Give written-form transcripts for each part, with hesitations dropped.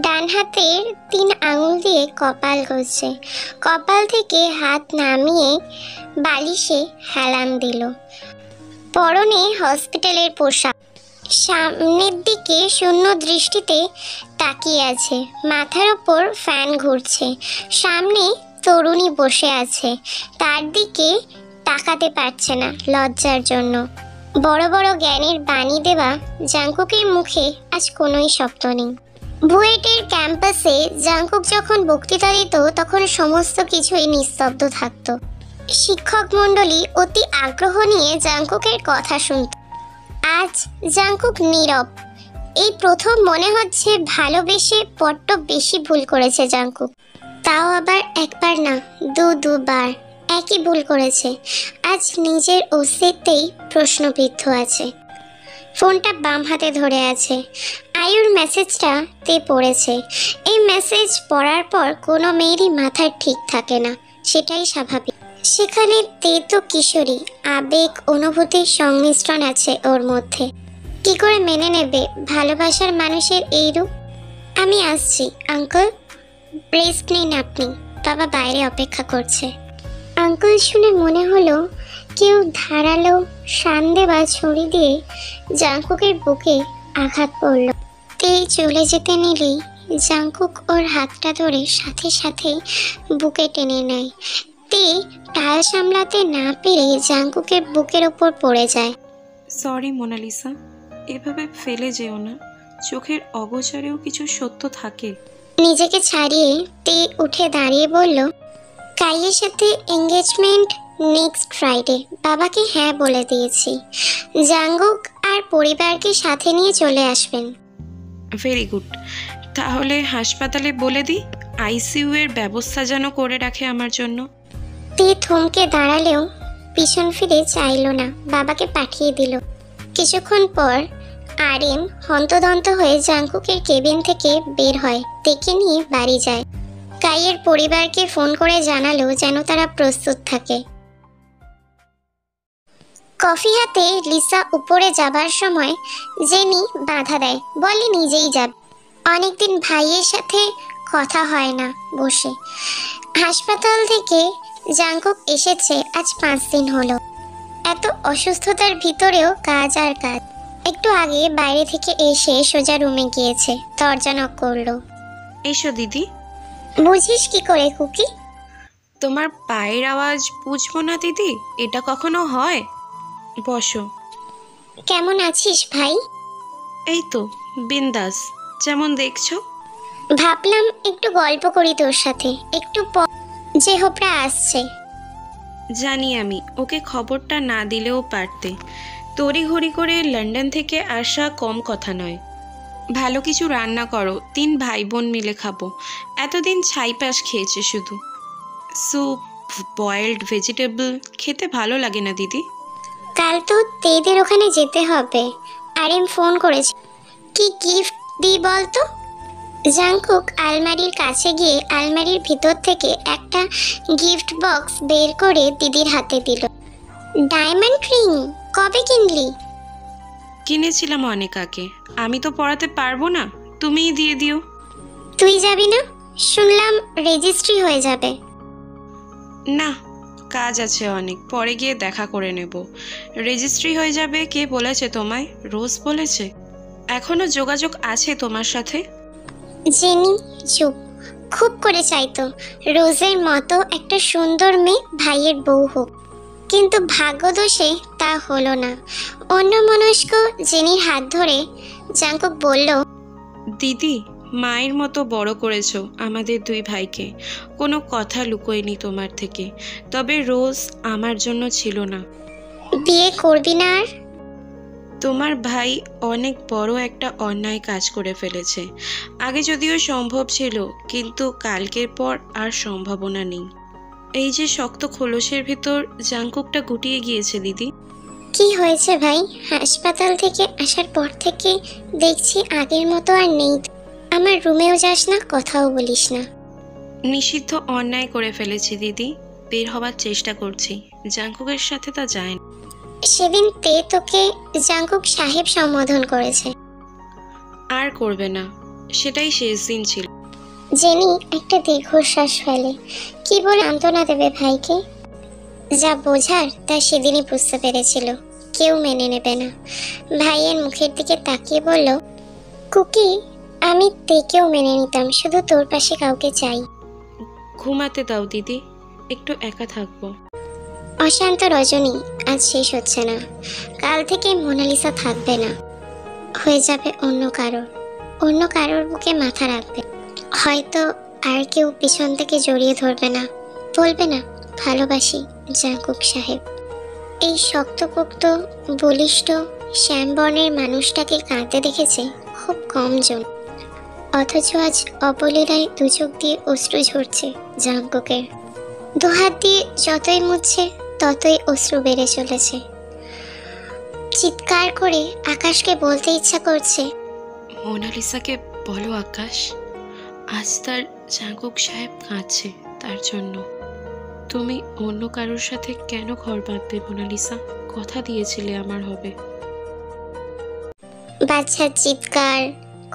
ডান হাতের 3 আঙুল দিয়ে কপাল ঘষছে। কপাল থেকে হাত নামিয়ে বালিশে হেলান দিল। পরনে হসপিটালের পোশাক, সামনের দিকে শূন্য দৃষ্টিতে তাকিয়ে আছে। মাথার ওপর ফ্যান ঘুরছে। সামনে তরুণী বসে আছে, তার দিকে তাকাতে পারছে না লজ্জার জন্য। বড় বড় জ্ঞানের বাণী দেওয়া জাংকুকের মুখে আজ কোনোই শব্দ নেই। বুয়েটের ক্যাম্পাসে জাংকুক যখন বক্তৃতা দিত তখন সমস্ত কিছুই নিস্তব্ধ থাকত। শিক্ষক মণ্ডলী অতি আগ্রহ নিয়ে জাংকুকের কথা শুনত। আজ জাংকুক নীরব। এই প্রথম মনে হচ্ছে ভালোবেসে বড্ড বেশি ভুল করেছে জাংকুক। তাও আবার একবার না, দুবার একই ভুল করেছে। আজ নিজের অস্তিত্বেই প্রশ্নবিদ্ধ আছে। ফোনটা বাম হাতে ধরে আছে। আয়ুর মেসেজটা তে পড়েছে। এই মেসেজ পড়ার পর কোনো মেয়েরই মাথার ঠিক থাকে না, সেটাই স্বাভাবিক। সেখানে তে তো কিশোরী, আবেগ অনুভূতির সংমিশ্রণ আছে ওর মধ্যে। কি করে মেনে নেবে ভালোবাসার মানুষের এই রূপ? আমি আসছি আঙ্কেল, রেস্ট নিন আপনি, বাবা বাইরে অপেক্ষা করছে। আঙ্কেল শুনে মনে হলো কেউ ধারালো শান দেওয়া ছুরি দিয়ে জাংকুকের বুকে আঘাত করল। তে চলে যেতে নিলেই জাংকুক ওর হাতটা ধরে সাথে সাথে বুকে টেনে নেয়। তে টাল সামলাতে না পেরে জাংকুকের বুকের ওপর পড়ে যায়। সরি মোনালিসা, এভাবে ফেলে যেও না, চোখের অগোচরেও কিছু সত্য থাকে। নিজেকে ছাড়িয়ে তে উঠে দাঁড়িয়ে বলল, কাইয়ের সাথে এঙ্গেজমেন্ট নেক্সট ফ্রাইডে। বাবাকে হ্যাঁ বলে দিয়েছি। জাংকুক আর পরিবারকে সাথে নিয়ে চলে আসবেন। Very good. তাহলে হাসপাতালে বলে দিই আইসিইউ এর ব্যবস্থা যেন করে রাখে আমার জন্য। তে থমকে দাঁড়ালেও পিছন ফিরে চাইল না, বাবাকে পাঠিয়ে দিল। কিছুক্ষণ পর আরএম হন্তদন্ত হয়ে জাংকুকের কেবিন থেকে বের হয়, তেকে নিয়ে বাড়ি যায়। কাইয়ের পরিবারকে ফোন করে জানালো যেন তারা প্রস্তুত থাকে। কফি হাতে লিসা উপরে যাবার সময় জেনি বাধা দেয়, বলে নিজেই যাবে। অনেকদিন ভাইয়ের সাথে কথা হয় না বসে। হাসপাতাল থেকে জাংকুক এসেছে আজ 5 দিন হলো। এত অসুস্থতার ভিতরেও কাজ আর কাজ। একটু আগে বাইরে থেকে এসে সোজা রুমে গিয়েছে, দরজা নক করলো। এসো দিদি। বুঝিস কি করে কুকি? তোমার পায়ের আওয়াজ বুঝবো না দিদি, এটা কখনো হয়? বসো। কেমন আছিস ভাই? এই তো বিন্দাস, যেমন দেখছো। ভাবলাম একটু গল্প করি তোর সাথে, একটু পর যে হোপরা আসছে। জানি আমি, ওকে খবরটা না দিলেও পারতে। তড়িঘড়ি করে লন্ডন থেকে আসা কম কথা নয়। ভালো কিছু রান্না করো, 3 ভাই বোন মিলে খাবো। এতদিন ছাইপাশ খেয়েছে শুধু। স্যুপ, বয়েলড ভেজিটেবল খেতে ভালো লাগে না দিদি? কাল তো তেদের ওখানে যেতে হবে। আরএম ফোন করেছে, কি গিফট দিই বলতো? জাংকুক আলমারির কাছে গিয়ে আলমারির ভিতর থেকে একটা গিফট বক্স বের করে দিদির হাতে দিল। Diamond ring? কবে কিনলি? কিনেছিলাম অনেক আগে। আমি তো পড়াতে পারবো না, তুমিই দিয়ে দিও। তুই যাবি না? শুনলাম রেজিস্ট্রি হয়ে যাবে। না, কাজ আছে অনেক, পরে গিয়ে দেখা করে নেব। রেজিস্ট্রি হয়ে যাবে কে বলেছে তোমায়? রোজ বলেছে। এখনো যোগাযোগ আছে তোমার সাথে? জেনি চুপ। খুব করে চাইতো রোজের মতো একটা সুন্দর মেয়ে ভাইয়ের বউ হোক, কিন্তু ভাগ্যদোষে তা হলো না। অন্যমনস্ক জেনির হাত ধরে জাংকুক বলল, দিদি, মায়ের মতো বড় করেছো আমাদের 2 ভাইকে, কোনো কথা লুকোয়নি তোমার থেকে। তবে রোজ আমার জন্য ছিল না। বিয়ে করবি না আর? তোমার ভাই অনেক বড় একটা অন্যায় কাজ করে ফেলেছে। আগে যদিও সম্ভব ছিল, কিন্তু কালকের পর আর সম্ভাবনা নেই। এই যে শক্ত খোলসের ভিতর জাংকুকটা গুটিয়ে গিয়েছে দিদি। কি হয়েছে ভাই? হাসপাতাল থেকে আসার পর থেকে দেখছি আগের মতো আর নেই। আমার রুমেও যাস না, কথাও বলিস না। নিষিদ্ধ অন্যায় করে ফেলেছি দিদি, বের হবার চেষ্টা করছি। জাংকুকের সাথে তা যায় না। সেদিন তোকে জাংকুক সাহেব সম্বোধন করেছে। আর করবে না, সেটাই শেষ দিন ছিল। জেনি একটা দীর্ঘশ্বাস ফেলে। কি বলে সান্ত্বনা দেবে ভাইকে? যা বোঝার তা সেদিনই বুঝতে পেরেছিল, কেউ মেনে নেবে না। ভাইয়ের মুখের দিকে তাকিয়ে বলল, কুকি, আমি তেকেও মেনে নিতাম, শুধু তোর পাশে কাউকে চাই। ঘুমাতে দাও দিদি, একটু একা থাকবো। অশান্ত রজনী আজ শেষ হচ্ছে না। কাল থেকে মোনালিসা থাকবে না, হয়ে যাবে অন্য কারোর বুকে মাথা রাখবে। হয়তো আর কেউ পিছন থেকে জড়িয়ে ধরবে না, বলবে না ভালোবাসি জাঙ্কুক সাহেব। এই শক্তপোক্ত বলিষ্ঠ শ্যামবর্ণের মানুষটাকে কাঁদতে দেখেছে খুব কম জন, অথচ আজ অবলীলায় দুচোখ দিয়ে অশ্রু ঝরছে জাঙ্কুকের। দুহাত দিয়ে যতই মুছছে ততই অশ্রু বেড়ে চলেছে। চিৎকার করে আকাশকে বলতে ইচ্ছা করছে, মোনালিসাকে বলো আকাশ, আজ তার জাঙ্কুক সাহেব কাঁদছে তার জন্য। তুমি অন্য কারোর সাথে কেন ঘর বাঁধবে মোনালিসা? কথা দিয়েছিলে আমার হবে। বাচ্চার চিৎকার,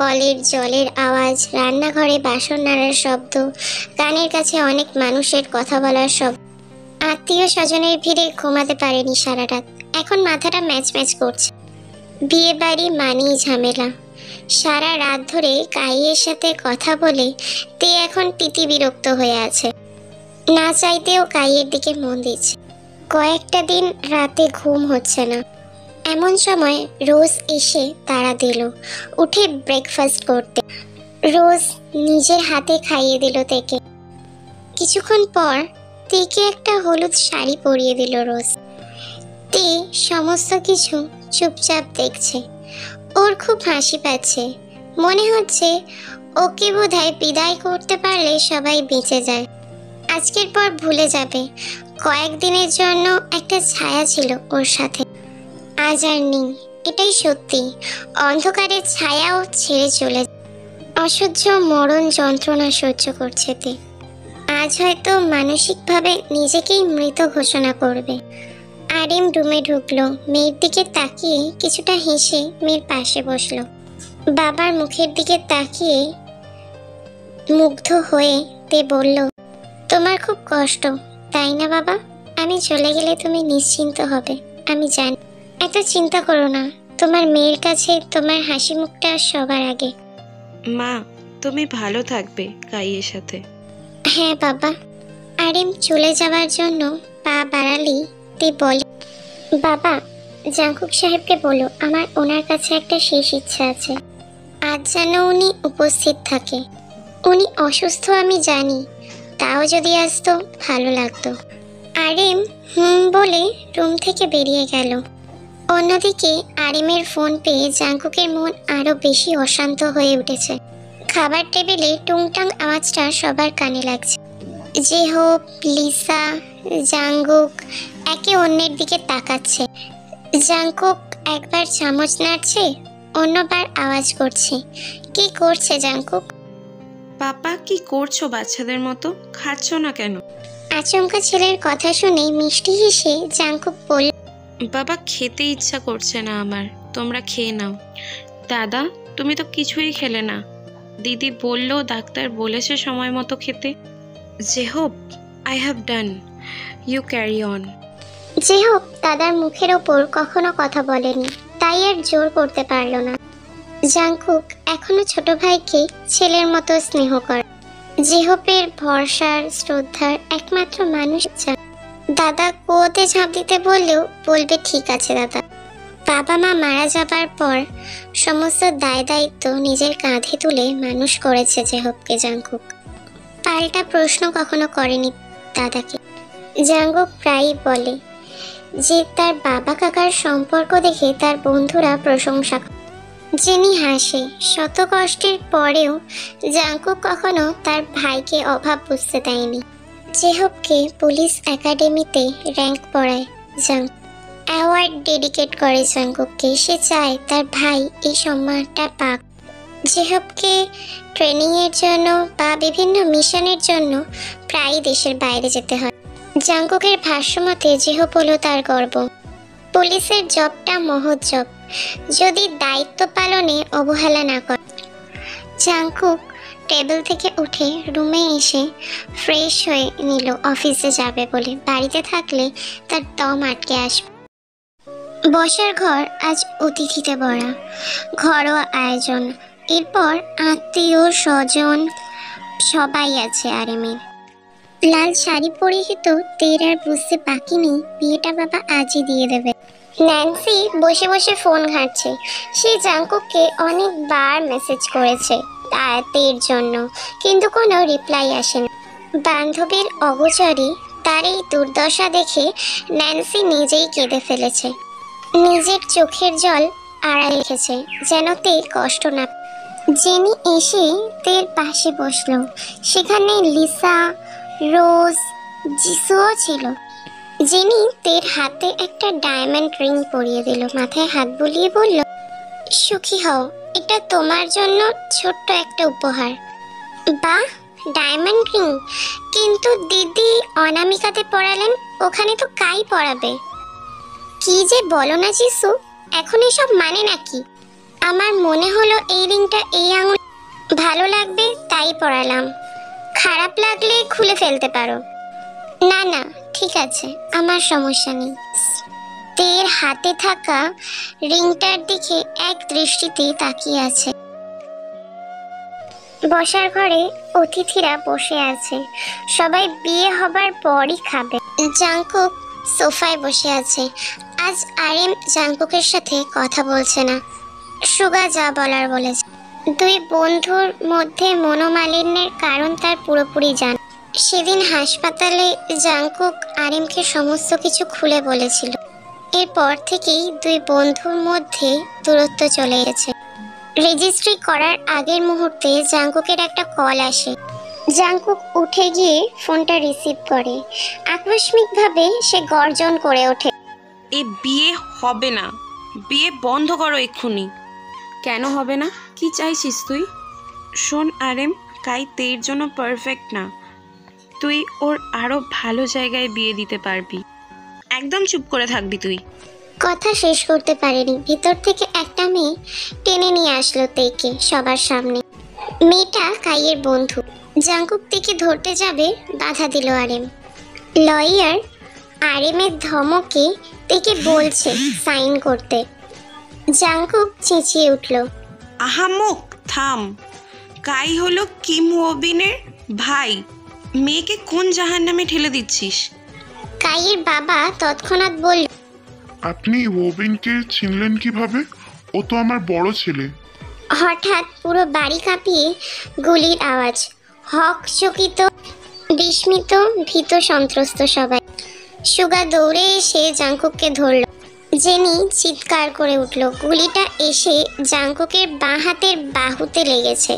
কলের জলের আওয়াজ, রান্নাঘরে বাসন নাড়ার শব্দ, কানের কাছে অনেক মানুষের কথা বলার শব্দ। আত্মীয় স্বজনের ভিড়ে ঘুমাতে পারেনি সারা রাত, এখন মাথাটা ম্যাচ ম্যাচ করছে। বিয়ে বাড়ি মানেই ঝামেলা। সারা রাত ধরে কাইয়ের সাথে কথা বলে তে এখন বিরক্ত হয়ে আছে। না চাইতেও কাইয়ের দিকে মন দিচ্ছে। কয়েকটা দিন রাতে ঘুম হচ্ছে না। এমন সময় রোজ এসে তাড়া দিল উঠে ব্রেকফাস্ট করতে। রোজ নিজের হাতে খাইয়ে দিল তেকে। কিছুক্ষণ পর তেকে একটা হলুদ শাড়ি পরিয়ে দিল রোজ। তে সমস্ত কিছু চুপচাপ দেখছে। ওর খুব হাসি পাচ্ছে, মনে হচ্ছে ওকে বোধহয় বিদায় করতে পারলে সবাই বেঁচে যায়। আজকের পর ভুলে যাবে কয়েকদিনের জন্য একটা ছায়া ছিল ওর সাথে, আজ আর নেই। এটাই সত্যি, অন্ধকারের ছায়াও ছেড়ে চলে। অসহ্য মরণ যন্ত্রণা সহ্য করছে তে। আজ হয়তো মানসিকভাবে নিজেকেই মৃত ঘোষণা করবে। আরিম রুমে ঢুকলো, মেয়ের দিকে তাকিয়ে কিছুটা হেসে মেয়ের পাশে বসলো। বাবার মুখের দিকে তাকিয়ে মুগ্ধ হয়ে তে বলল, তোমার খুব কষ্ট তাই না বাবা? আমি চলে গেলে তুমি নিশ্চিন্ত হবে, আমি জানি। এত চিন্তা করো না, তোমার মেয়ের কাছে তোমার হাসি মুখটা সবার আগে। মা, তুমি ভালো থাকবে কাইয়ের সাথে। হ্যাঁ বাবা। আরিম চলে যাওয়ার জন্য পা বাড়ালি তে বলে, বাবা জাঙ্কুক সাহেবকে বলো আমার ওনার কাছে একটা শেষ ইচ্ছা আছে। আজ যেন উনি উপস্থিত থাকে। উনি অসুস্থ আমি জানি, তাও যদি আসতো ভালো লাগতো। আরিম বলে রুম থেকে বেরিয়ে গেল। অন্যদিকে আরিমের ফোন পেয়ে জাঙ্কুকের মন আরো বেশি অশান্ত হয়ে উঠেছে। খাবার টেবিলে টুংটাং আওয়াজটা সবার কানে লাগছে। জেহোপ, লিসা, জাঙ্কুক একে অন্যের দিকে তাকাচ্ছে। জাঙ্কুক একবার চামচ নাড়ছে, অন্যবার আওয়াজ করছে। কি করছে জাঙ্কুক? পাপা কি করছো বাচ্চাদের মতো? খাচ্ছ না কেন? আচমকা ছেলের কথা শুনে মিষ্টি হেসে জাঙ্কুক বলল, বাবা খেতে ইচ্ছা করছে না আমার, তোমরা খেয়ে নাও। দাদা তুমি তো কিছুই খেলে না। দিদি বলল ডাক্তার বলেছে সময় মতো খেতে। J Hope, I have done, you carry on. J Hope দাদার মুখের ওপর কখনো কথা বলেনি, তাই আর জোর করতে পারল না। জাঙ্কুক এখনো ছোট ভাইকে ছেলের মতো স্নেহ করে। জেহোপের ভরসার শ্রদ্ধার একমাত্র মানুষ। দাদা কুয়োতে ঝাঁপ দিতে বললেও বলবে ঠিক আছে দাদা। বাবা মা মারা যাবার পর সমস্ত দায় দায়িত্ব নিজের কাঁধে তুলে মানুষ করেছে জেহোপকে জাঙ্কুক। পাল্টা প্রশ্ন কখনো করেনি দাদাকে। জাঙ্কুক প্রায়ই বলে যে তার বাবা কাকার সম্পর্ক দেখে তার বন্ধুরা প্রশংসা করে। জেনি হাসে। শত কষ্টের পরেও জাঙ্কুক কখনো তার ভাইকে অভাব বুঝতে দেয়নি। জেহোপকে পুলিশ একাডেমিতে র্যাঙ্ক পড়ায় জাঙ্কুক, অ্যাওয়ার্ড ডেডিকেট করে জাঙ্কুককে। সে চায় তার ভাই এই সম্মানটা পাক। জেহোপকে ট্রেনিংয়ের জন্য বা বিভিন্ন মিশনের জন্য প্রায় দেশের বাইরে যেতে হয়। জাঙ্কুকের ভাষ্যমতে জেহোপ হলো তার গর্ব। পুলিশের জবটা মহৎ জব, যদি দায়িত্ব পালনে অবহেলা না করে। জাংকুক টেবিল থেকে উঠে রুমে এসে ফ্রেশ হয়ে নিল অফিসে যাবে বলে। বাড়িতে থাকলে তার দম আটকে আসবে। বসার ঘর আজ অতিথিতে ভরা, ঘরোয়া আয়োজন। এরপর আত্মীয় স্বজন সবাই আছে আরেমের। লাল শাড়ি পরিহিত তের আর বুঝতে বাকি নেই বিয়েটা বাবা আজই দিয়ে দেবে। ন্যান্সি বসে বসে ফোন ঘাঁটছে। সে জাংকুককে অনেকবার মেসেজ করেছে তের জন্য, কিন্তু কোনো রিপ্লাই আসেনি। বান্ধবীর অগোচরে তার এই দুর্দশা দেখে ন্যান্সি নিজেই কেঁদে ফেলেছে। নিজের চোখের জল আড়াল রেখেছে যেন তে কষ্ট না। জেনি এসে তের পাশে বসলো। সেখানে লিসা, রোজ, জিসুও ছিল। জেনি তের হাতে একটা ডায়মন্ড রিং পরিয়ে দিল, মাথায় হাত বুলিয়ে বলল, সুখী হও, এটা তোমার জন্য ছোট্ট একটা উপহার। বাহ, ডায়মন্ড রিং! কিন্তু দিদি অনামিকাতে পড়ালেন, ওখানে তো কাই পড়াবে। কি যে বলো না জিসু, এখন এসব মানে নাকি? আমার মনে হলো এই রিংটা এই আঙুল ভালো লাগবে তাই পড়ালাম, খারাপ লাগলে খুলে ফেলতে পারো। না না, ঠিক আছে, আমার সমস্যা নেই। তের হাতে থাকা রিংটার দিকে এক দৃষ্টিতে তাকিয়ে আছে। বসার ঘরে অতিথিরা বসে আছে, সবাই বিয়ে হবার পরই খাবে। জাংকুক সোফায় বসে আছে। আজ আরেম জাংকুকের সাথে কথা বলছে না। সুগা যা বলার বলেছে। দুই বন্ধুর মধ্যে মনোমালিন্যের কারণ তার পুরোপুরি জানা। সেদিন হাসপাতালে জাংকুক আরেমকে সমস্ত কিছু খুলে বলেছিল। এরপর থেকেই দুই বন্ধুর মধ্যে দূরত্ব চলে গেছে। রেজিস্ট্রি করার আগের মুহূর্তে জাংকুকের একটা কল আসে। জাংকুক উঠে গিয়ে ফোনটা রিসিভ করে। আকস্মিকভাবে সে গর্জন করে ওঠে, এ বিয়ে হবে না, বিয়ে বন্ধ করো এক্ষুনি। কেন হবে না? কি চাইছিস তুই? শোন আরেম, কাই তের জন্য পারফেক্ট না। তুই ওর আরো ভালো জায়গায় বিয়ে দিতে পারবি। একদম চুপ করে থাকবি তুই। কথা শেষ করতে পারেনি, ভিতর থেকে একটা মেয়ে টেনে নিয়ে আসলো তেকে সবার সামনে। মেয়েটা কাইয়ের বন্ধু। জাংকুক তেকে ধরতে যাবে, বাধা দিল আরেম। লয়ার আরেমের ধমকে তেকে বলছে সাইন করতে। জাংকুক চেঁচিয়ে উঠল, আহাম্মক, থাম। কাই হলো কিম ওবিনের ভাই। মেয়েকে কোন জাহান্নামে ঠেলে দিচ্ছিস? কাইয়ের বাবা তৎক্ষণাৎ বলল, আপনি ওবিনকে চিনলেন কিভাবে? ও তো আমার বড় ছেলে। হঠাৎ পুরো বাড়ি কাঁপিয়ে গুলির আওয়াজ। হকচকিত, বিস্মিত, ভীত সন্ত্রস্ত সবাই। সুগা দৌড়ে এসে জাংকুককে ধরল। জেনি চিৎকার করে উঠল। গুলিটা এসে জাংকুকের বাঁ হাতের বাহুতে লেগেছে।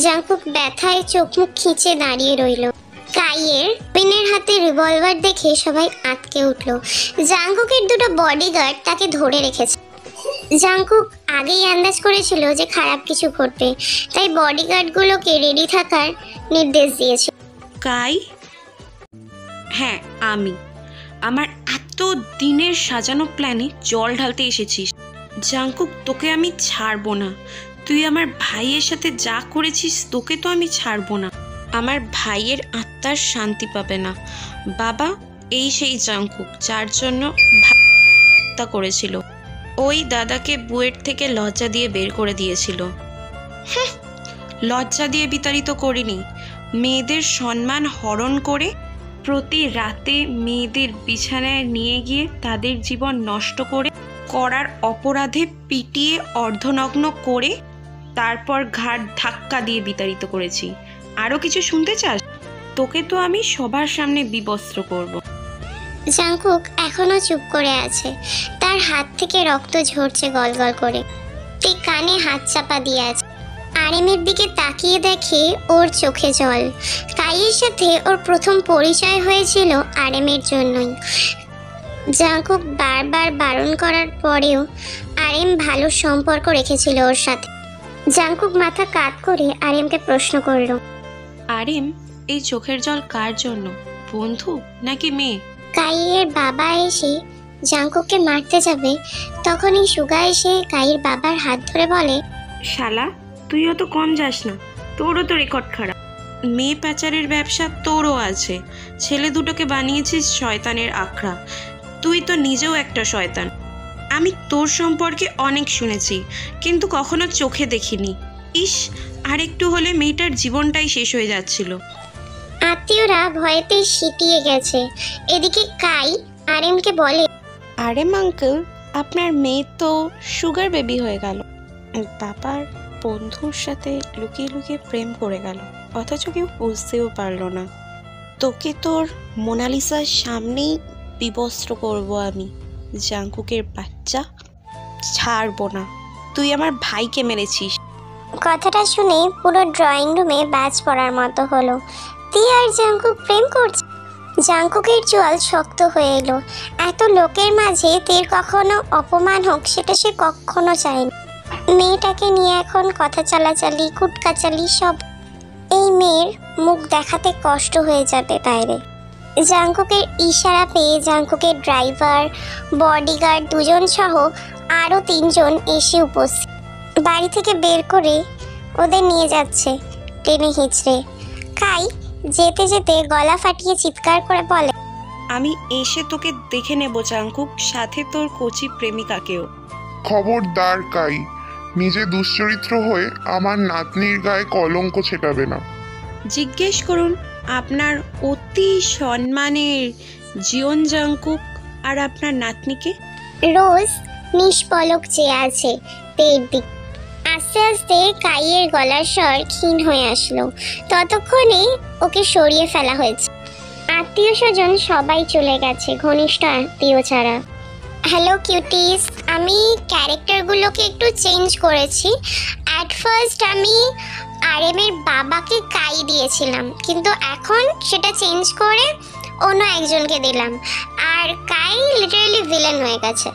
জাংকুক ব্যথায় চোখ মুখ খিঁচে দাঁড়িয়ে রইল। কাইয়ের পিনের হাতে রিভলভার দেখে সবাই আটকে উঠল। জাংকুকের দুটো বডিগার্ড তাকে ধরে রেখেছে। জাংকুক আগেই আন্দাজ করেছিল যে খারাপ কিছু ঘটবে, তাই বডিগার্ডগুলোকে রেডি থাকার নির্দেশ দিয়েছে। কাই? হ্যাঁ আমি। আমার এত দিনের সাজানো প্ল্যানে জল ঢালতে এসেছিস। জাংকুক, তোকে আমি ছাড়বো না। তুই আমার ভাইয়ের সাথে যা করেছিস, তোকে তো আমি ছাড়বো না। আমার ভাইয়ের আত্মার শান্তি পাবে না। বাবা এই সেই জাংকুক যার জন্য হত্যা করেছিল। ওই দাদাকে বুয়েট থেকে লজ্জা দিয়ে বের করে দিয়েছিল। হ্যাঁ, লজ্জা দিয়ে বিতাড়িত করিনি, মেয়েদের সম্মান হরণ করে প্রতি রাতে মেয়েদের বিছানায় নিয়ে গিয়ে তাদের জীবন নষ্ট করে করার অপরাধে পিটিয়ে অর্ধনগ্ন করে তারপর ঘাট ধাক্কা দিয়ে বিতাড়িত করেছি। আরও কিছু শুনতে চাস? তোকে তো আমি সবার সামনে বিবস্ত্র করব। জাংকুক এখনো চুপ করে আছে। তার হাত থেকে রক্ত ঝরছে গলগল করে। তে কানে হাত চাপা দিয়ে আছে। আরেমের দিকে তাকিয়ে দেখে ওর চোখে জল। কাইয়ের সাথে ওর প্রথম পরিচয় হয়েছিল আরেমের জন্যই। জাংকুক বারবার বারণ করার পরেও আরেম ভালো সম্পর্ক রেখেছিল ওর সাথে। জাংকুক মাথা কাত করে আরেমকে প্রশ্ন করল, আরেম, এই চোখের জল কার জন্য? বন্ধু নাকি মেয়ে? কাইয়ের বাবা এসে জাংকুককে মারতে যাবে, তখনই সুগা এসে কাইয়ের বাবার হাত ধরে বলে, শালা, তুইও তো কম যাস না, তোরও তো রেকর্ড খারাপ। মেয়ে পাচারের ব্যবসা তোরও আছে, ছেলে দুটোকে বানিয়েছিস শয়তানের আখড়া। তুই তো নিজেও একটা শয়তান। আমি তোর সম্পর্কে অনেক শুনেছি, কিন্তু কখনো চোখে দেখিনি। ইস, আর একটু হলে মেয়েটার জীবনটাই শেষ হয়ে যাচ্ছিল। আত্মীয়রা ভয়েতে সিটিয়ে গেছে। এদিকে কাই আরএমকে বলে, আরে আঙ্কেল, আপনার মেয়ে তো সুগার বেবি হয়ে গেল, বাবার বন্ধুর সাথে লুকিয়ে লুকিয়ে প্রেম করে গেল, অথচ কেউ বুঝতেও পারলো না। তোকে তোর মোনালিসার সামনেই বিবস্ত্র করব আমি, জাঙ্কুকের বাচ্চা, ছাড়বো না। তুই আমার ভাইকে মেরেছিস। কথাটা শুনে পুরো ড্রয়িং রুমে বাজ পড়ার মতো হলো। তিয়া আর জাঙ্কুক প্রেম করছে। জাঙ্কুকের জল শক্ত হয়ে এলো। এত লোকের মাঝে তীর কখনো অপমান হোক সেটা সে কখনো চায়নি। মেয়েটাকে নিয়ে এখন কথা চালাচালি কুটকাচালি সব। এই মেয়ের মুখ দেখাতে কষ্ট হয়ে যাবে বাইরে। জাঙ্কুকের ইশারা পেয়ে জাঙ্কুকের ড্রাইভার, বডিগার্ড দুজন সহ আরও 3 জন এসে উপস্থিত। বাড়ি থেকে বের করে ওদের নিয়ে যাচ্ছে টেনে হিঁচড়ে। কাই যেতে যেতে গলা ফাটিয়ে চিৎকার করে বলে, আমি এসে তোকে দেখে নেব জাঙ্কুক, সাথে তোর কচি প্রেমিকাকেও। খবরদার কাই, নিজে দুশ্চরিত্র হয়ে আমার নাতনির গায়ে কলঙ্ক ছেটাবে না। জিজ্ঞেস করুন আপনার অতি সম্মানের জিওন জাঙ্কুক আর আপনার নাতনিকে। রোজ নিষ্পলক চেয়ে আছে পেট দিক। আস্তে আস্তে কাইয়ের গলার স্বর ক্ষীণ হয়ে আসলো। ততক্ষণে ওকে সরিয়ে ফেলা হয়েছে। আত্মীয় স্বজন সবাই চলে গেছে, ঘনিষ্ঠ আত্মীয় ছাড়া। হ্যালো কিউটিস, আমি ক্যারেক্টারগুলোকে একটু চেঞ্জ করেছি। অ্যাট ফার্স্ট আমি আরএমের বাবাকে কাই দিয়েছিলাম, কিন্তু এখন সেটা চেঞ্জ করে অন্য একজনকে দিলাম। আর কাই লিটারালি ভিলেন হয়ে গেছে।